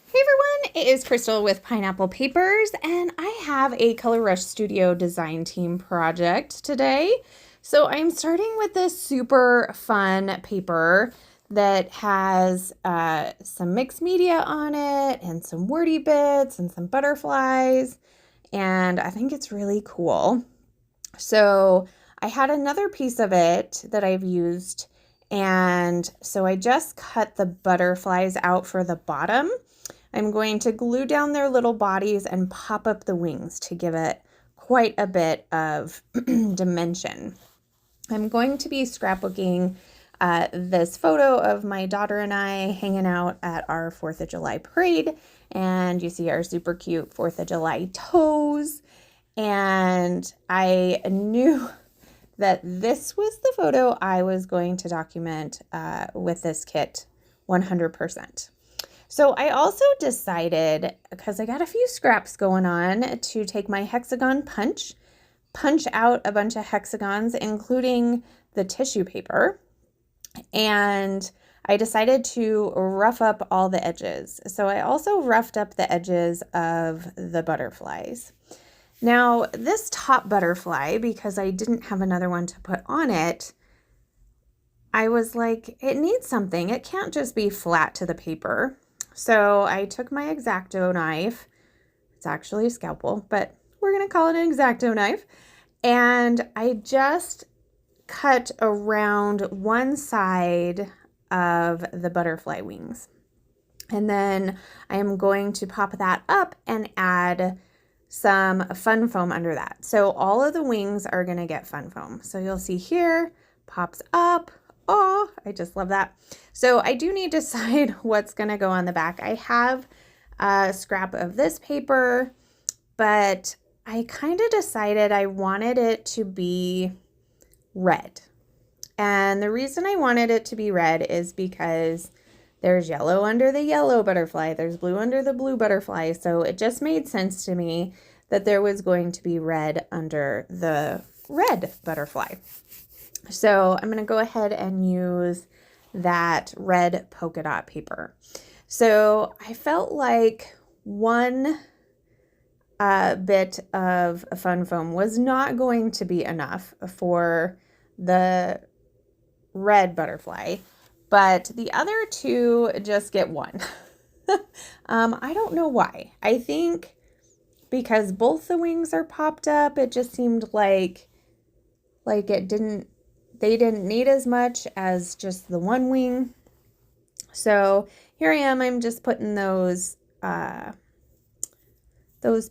Hey everyone, it is Crystal with Pineapple Papers, and I have a Color Rush Studio design team project today. So I'm starting with this super fun paper that has some mixed media on it and some wordy bits and some butterflies, and I think it's really cool. So I had another piece of it that I've used, and so I just cut the butterflies out for the bottom. I'm going to glue down their little bodies and pop up the wings to give it quite a bit of dimension. I'm going to be scrapbooking this photo of my daughter and I hanging out at our 4th of July parade, and you see our super cute 4th of July toes. And I knew that this was the photo I was going to document with this kit 100%. So I also decided, because I got a few scraps going on, to take my hexagon punch out a bunch of hexagons, including the tissue paper, and I decided to rough up all the edges. So I also roughed up the edges of the butterflies. Now, this top butterfly, because I didn't have another one to put on it, I was like, it needs something. It can't just be flat to the paper. So I took my X-Acto knife. It's actually a scalpel, but we're going to call it an X-Acto knife. And I just cut around one side of the butterfly wings. And then I am going to pop that up and add some fun foam under that. So all of the wings are going to get fun foam. So you'll see here, pops up. Oh, I just love that. So I do need to decide what's going to go on the back. I have a scrap of this paper, but I kind of decided I wanted it to be red. And the reason I wanted it to be red is because there's yellow under the yellow butterfly, there's blue under the blue butterfly. So it just made sense to me that there was going to be red under the red butterfly. So I'm going to go ahead and use that red polka dot paper. So I felt like one bit of fun foam was not going to be enough for the red butterfly, but the other two just get one. I don't know why. I think because both the wings are popped up, it just seemed like they didn't need as much as just the one wing. So here I am, I'm just putting those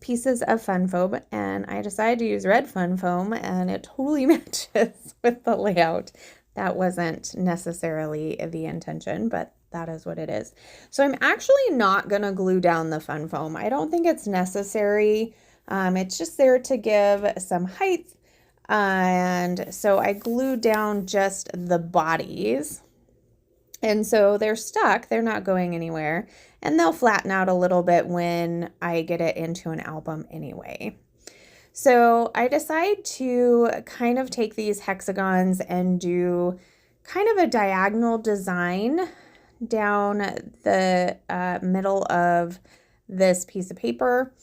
pieces of fun foam, and I decided to use red fun foam, and it totally matches with the layout. That wasn't necessarily the intention, but that is what it is. So I'm actually not going to glue down the fun foam. I don't think it's necessary. It's just there to give some height. And so I glued down just the bodies. And so they're stuck. They're not going anywhere. And they'll flatten out a little bit when I get it into an album anyway. So I decide to kind of take these hexagons and do kind of a diagonal design down the middle of this piece of paper.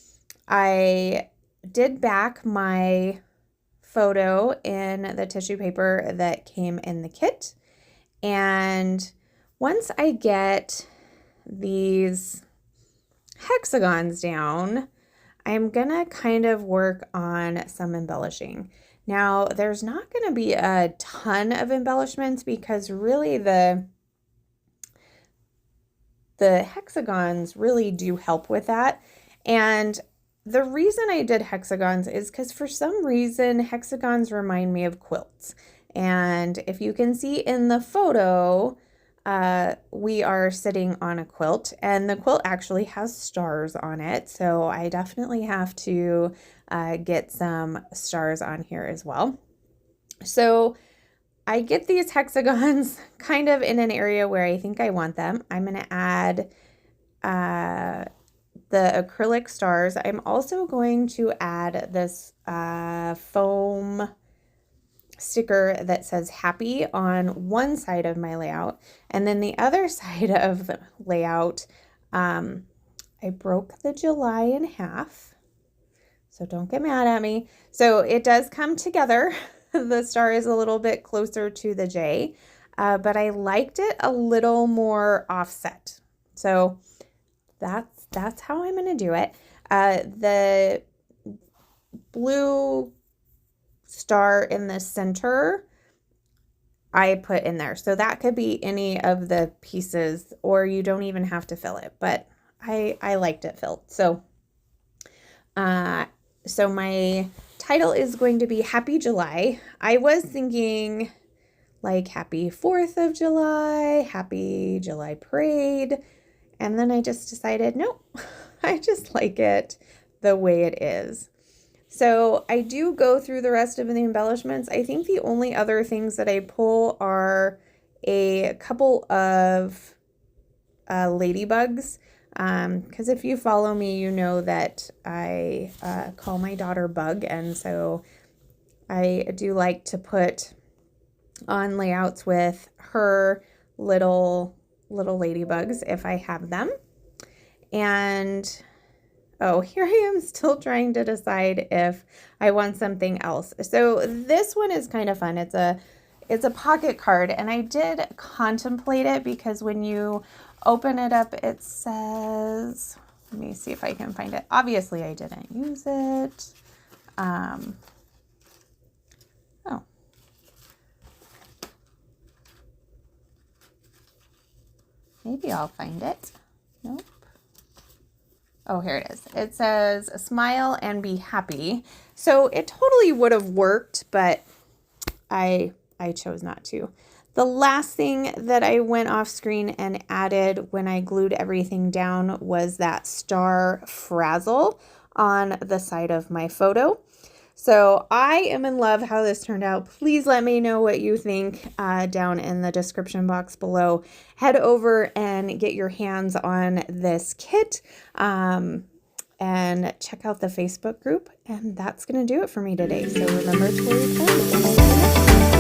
I did back my photo in the tissue paper that came in the kit. And once I get these hexagons down, I'm gonna kind of work on some embellishing. Now, there's not gonna be a ton of embellishments because really the hexagons really do help with that. And the reason I did hexagons is because for some reason, hexagons remind me of quilts. And if you can see in the photo, we are sitting on a quilt, and the quilt actually has stars on it. So I definitely have to get some stars on here as well. So I get these hexagons kind of in an area where I think I want them. I'm going to add the acrylic stars. I'm also going to add this foam sticker that says happy on one side of my layout, and then the other side of the layout I broke the July in half, so don't get mad at me. So it does come together. The star is a little bit closer to the J, but I liked it a little more offset. So that's how I'm going to do it. The blue star in the center I put in there. So that could be any of the pieces, or you don't even have to fill it, but I liked it filled. So my title is going to be Happy July. I was thinking like Happy 4th of July, Happy July Parade, and then I just decided, nope, I just like it the way it is. So I do go through the rest of the embellishments. I think the only other things that I pull are a couple of ladybugs. Because if you follow me, you know that I call my daughter Bug. And so I do like to put on layouts with her little ladybugs if I have them. And oh, here I am still trying to decide if I want something else. So this one is kind of fun. It's a pocket card, and I did contemplate it because when you open it up, it says, let me see if I can find it. Obviously, I didn't use it. Oh. Maybe I'll find it. Nope. Oh, here it is. It says smile and be happy. So it totally would have worked, but I chose not to. The last thing that I went off screen and added when I glued everything down was that star frazzle on the side of my photo. So I am in love how this turned out. Please let me know what you think down in the description box below. Head over and get your hands on this kit and check out the Facebook group. And that's going to do it for me today. So remember to wear your